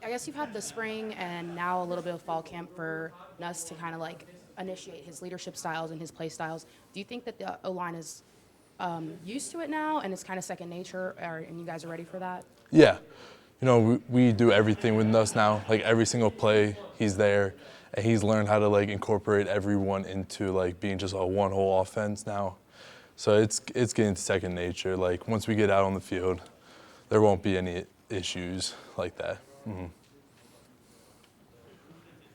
I guess you've had the spring and now a little bit of fall camp for Nuss to kind of like initiate his leadership styles and his play styles. Do you think that the O line is used to it now and it's kind of second nature, and you guys are ready for that? Yeah. We do everything with Nuss now. Like every single play, he's there, and he's learned how to like incorporate everyone into like being just a one whole offense now. So it's getting to second nature. Like once we get out on the field, there won't be any issues like that. Mm-hmm.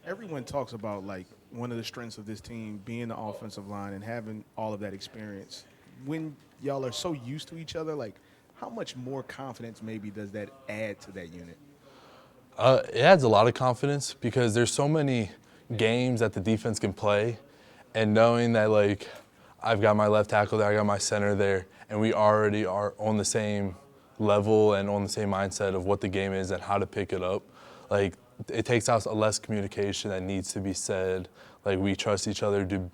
Everyone talks about like one of the strengths of this team being the offensive line and having all of that experience. When y'all are so used to each other, like how much more confidence maybe does that add to that unit? It adds a lot of confidence because there's so many games that the defense can play, and knowing that like I've got my left tackle there, I got my center there, and we already are on the same level and on the same mindset of what the game is and how to pick it up. Like it takes out less communication that needs to be said. Like we trust each other to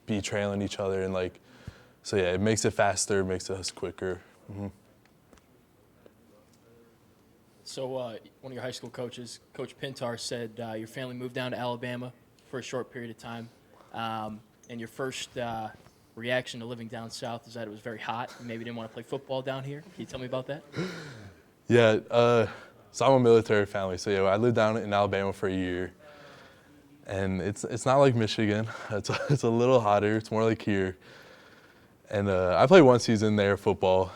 be trailing each other, and like so yeah, it makes it faster, it makes us quicker. Mm-hmm. So one of your high school coaches, Coach Pintar, said your family moved down to Alabama for a short period of time, and your first reaction to living down south is that it was very hot. You maybe didn't want to play football down here. Can you tell me about that? Yeah, so I'm a military family, so yeah, I lived down in Alabama for a year, and it's not like Michigan. It's a little hotter. It's more like here. And I played one season there, football.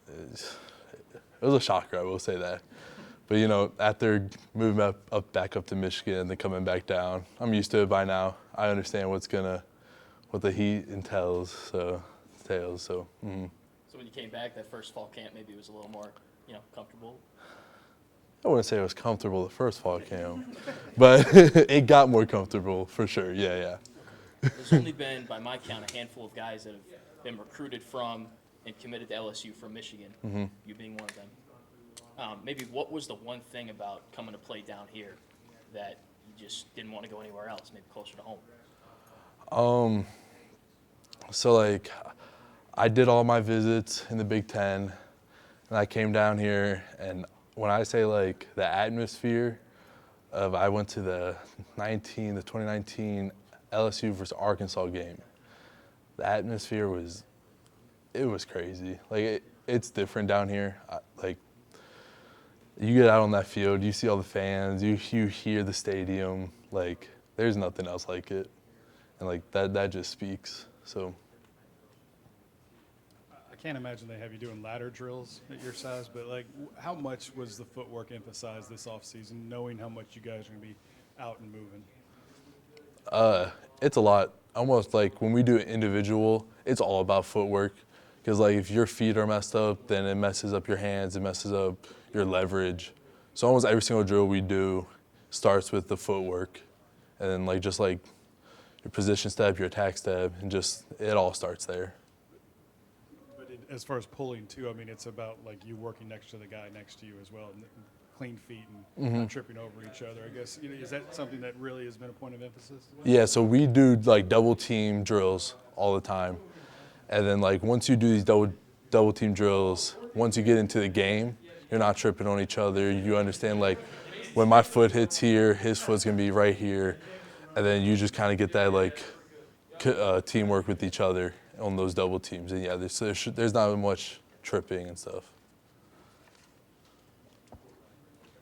It was a shocker, I will say that. But, after moving back up to Michigan and then coming back down, I'm used to it by now. I understand what the heat entails, so. Mm-hmm. So when you came back, that first fall camp, maybe it was a little more, comfortable? I wouldn't say it was comfortable the first fall camp, but it got more comfortable for sure, yeah. There's only been, by my count, a handful of guys that have been recruited from and committed to LSU from Michigan, Mm-hmm. you being one of them. Maybe what was the one thing about coming to play down here that you just didn't want to go anywhere else, maybe closer to home? So, like, I did all my visits in the Big Ten, and I came down here, and when I say, like, the atmosphere I went to the 2019 LSU versus Arkansas game. The atmosphere was crazy. Like, it's different down here. You get out on that field, you see all the fans, you hear the stadium. Like, there's nothing else like it. And, like, that just speaks, so. I can't imagine they have you doing ladder drills at your size, but, like, how much was the footwork emphasized this offseason, knowing how much you guys are going to be out and moving? It's a lot. Almost like when we do it individual, it's all about footwork. Because, like, if your feet are messed up, then it messes up your hands, it messes up your leverage. So almost every single drill we do starts with the footwork. And then, like, just like your position step, your attack step, and just it all starts there. But as far as pulling, too, I mean, it's about, like, you working next to the guy next to you as well, and clean feet and not tripping over each other. I guess, is that something that really has been a point of emphasis? Yeah, so we do, like, double team drills all the time. And then, like, once you do these double team drills, once you get into the game, you're not tripping on each other. You understand, like, when my foot hits here, his foot's going to be right here. And then you just kind of get that, like, teamwork with each other on those double teams. And, yeah, there's not much tripping and stuff.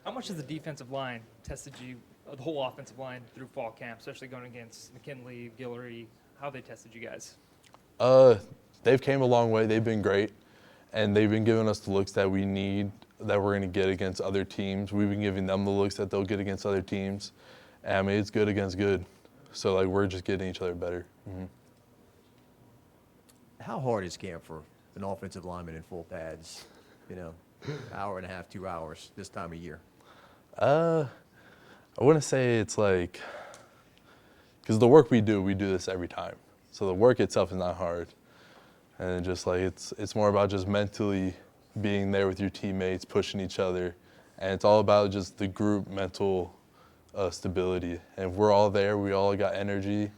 How much has the defensive line tested you, the whole offensive line, through fall camp, especially going against McKinley, Guillory? How have they tested you guys? They've came a long way. They've been great. And they've been giving us the looks that we need, that we're going to get against other teams. We've been giving them the looks that they'll get against other teams. And, I mean, it's good against good. So, like, we're just getting each other better. Mm-hmm. How hard is camp for an offensive lineman in full pads? Hour and a half, 2 hours this time of year. I wouldn't say it's like, because the work we do this every time. So the work itself is not hard. And just like, it's more about just mentally being there with your teammates, pushing each other. And it's all about just the group mental stability. And if we're all there, we all got energy,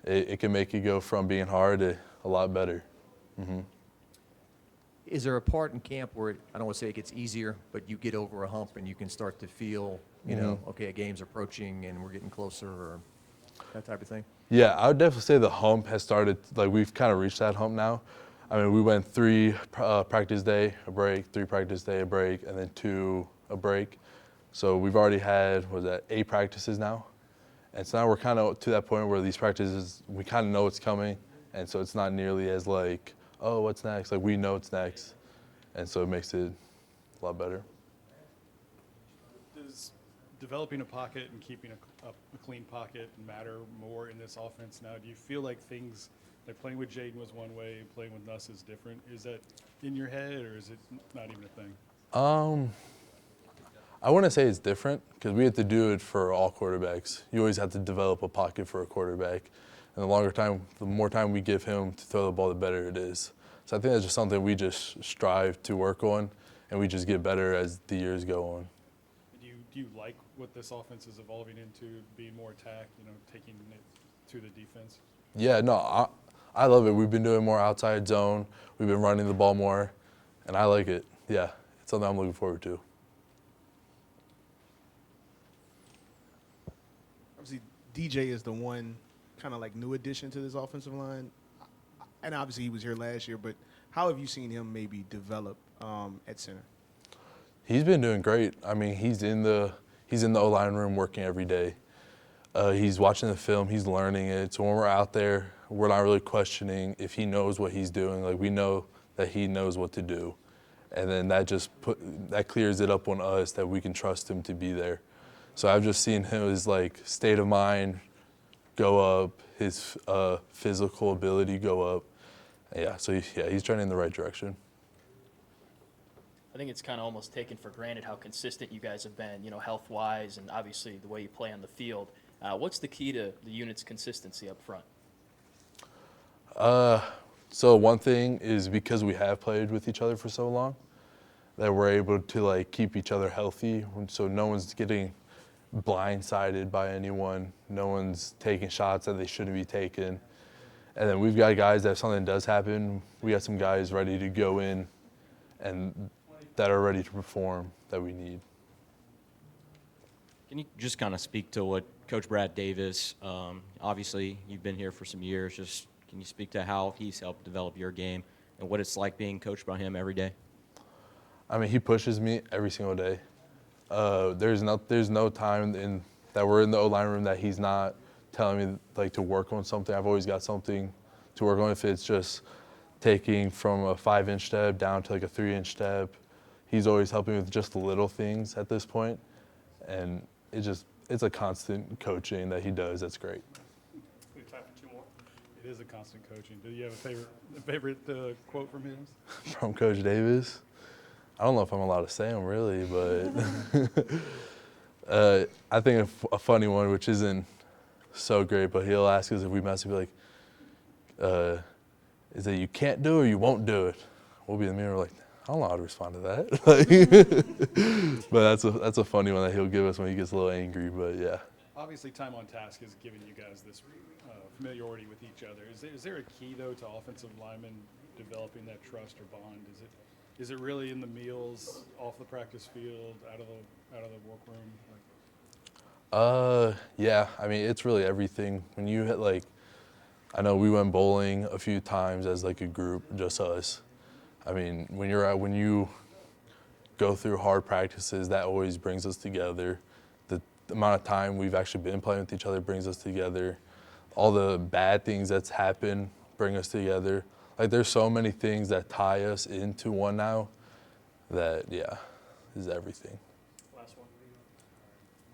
it can make it go from being hard to a lot better. Mm-hmm. Is there a part in camp where I don't want to say it gets easier, but you get over a hump and you can start to feel, you know, okay, a game's approaching and we're getting closer, or that type of thing? Yeah, I would definitely say the hump has started, like we've kind of reached that hump now. I mean, we went 3 practice day, a break, 3 practice day, a break, and then 2 a break. So we've already had, 8 practices now? And so now we're kind of to that point where these practices, we kind of know what's coming. And so it's not nearly as like, oh, what's next? Like we know what's next. And so it makes it a lot better. Does developing a pocket and keeping a clean pocket matter more in this offense now? Do you feel like things, like playing with Jaden was one way and playing with Nuss is different? Is that in your head, or is it not even a thing? I wouldn't say it's different because we have to do it for all quarterbacks. You always have to develop a pocket for a quarterback. And the more time we give him to throw the ball, the better it is. So I think that's just something we just strive to work on, and we just get better as the years go on. Do you like what this offense is evolving into, being more attack, taking it to the defense? Yeah, no, I love it. We've been doing more outside zone. We've been running the ball more, and I like it. Yeah, it's something I'm looking forward to. Obviously, DJ is the one kind of like new addition to this offensive line. And obviously he was here last year, but how have you seen him maybe develop at center? He's been doing great. I mean, he's in the O-line room working every day. He's watching the film. He's learning it. So when we're out there, we're not really questioning if he knows what he's doing. Like we know that he knows what to do, and then that clears it up on us that we can trust him to be there. So I've just seen his like state of mind go up, his physical ability go up. Yeah, so he's trending in the right direction. I think it's kind of almost taken for granted how consistent you guys have been, health-wise, and obviously the way you play on the field. What's the key to the unit's consistency up front? So one thing is because we have played with each other for so long, that we're able to like keep each other healthy, so no one's getting blindsided by anyone. No one's taking shots that they shouldn't be taking. And then we've got guys that if something does happen, we got some guys ready to go in and that are ready to perform that we need. Can you just kind of speak to what Coach Brad Davis, obviously you've been here for some years, just can you speak to how he's helped develop your game and what it's like being coached by him every day? I mean, he pushes me every single day. There's no time that we're in the O-line room that he's not telling me like to work on something. I've always got something to work on. If it's just taking from a 5-inch step down to like a 3-inch step, he's always helping with just the little things at this point. And it's a constant coaching that he does. That's great. We have time for 2 more. It is a constant coaching. Do you have a favorite quote from him? From Coach Davis? I don't know if I'm allowed to say them really, but I think a funny one, which isn't so great, but he'll ask us if we mess up, like, is that you can't do it or you won't do it? We'll be in the mirror like, I don't know how to respond to that. But that's a funny one that he'll give us when he gets a little angry, but yeah. Obviously, time on task has given you guys this familiarity with each other. Is there a key, though, to offensive linemen developing that trust or bond? Is it really in the meals, off the practice field, out of the workroom? Yeah. I mean, it's really everything. When you hit like, I know we went bowling a few times as like a group, just us. I mean, when you go through hard practices, that always brings us together. The amount of time we've actually been playing with each other brings us together. All the bad things that's happened bring us together. Like, there's so many things that tie us into one now that, yeah, is everything. Last one.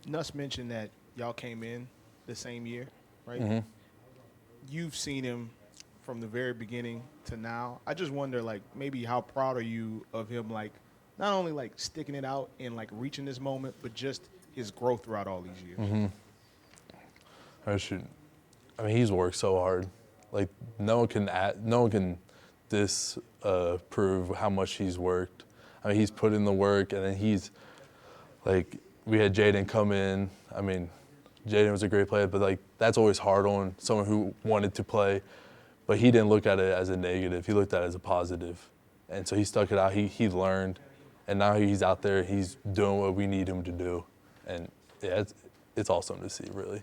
Nuss mentioned that y'all came in the same year, right? Mm-hmm. You've seen him from the very beginning to now. I just wonder, like, maybe how proud are you of him, like, not only, like, sticking it out and, like, reaching this moment, but just his growth throughout all these years? Mm-hmm. I mean, he's worked so hard. Like, no one can disprove how much he's worked. I mean, he's put in the work, and then he's, like, we had Jaden come in. I mean, Jaden was a great player, but, like, that's always hard on someone who wanted to play. But he didn't look at it as a negative. He looked at it as a positive. And so he stuck it out. He learned, and now he's out there. He's doing what we need him to do, and yeah, it's awesome to see, really.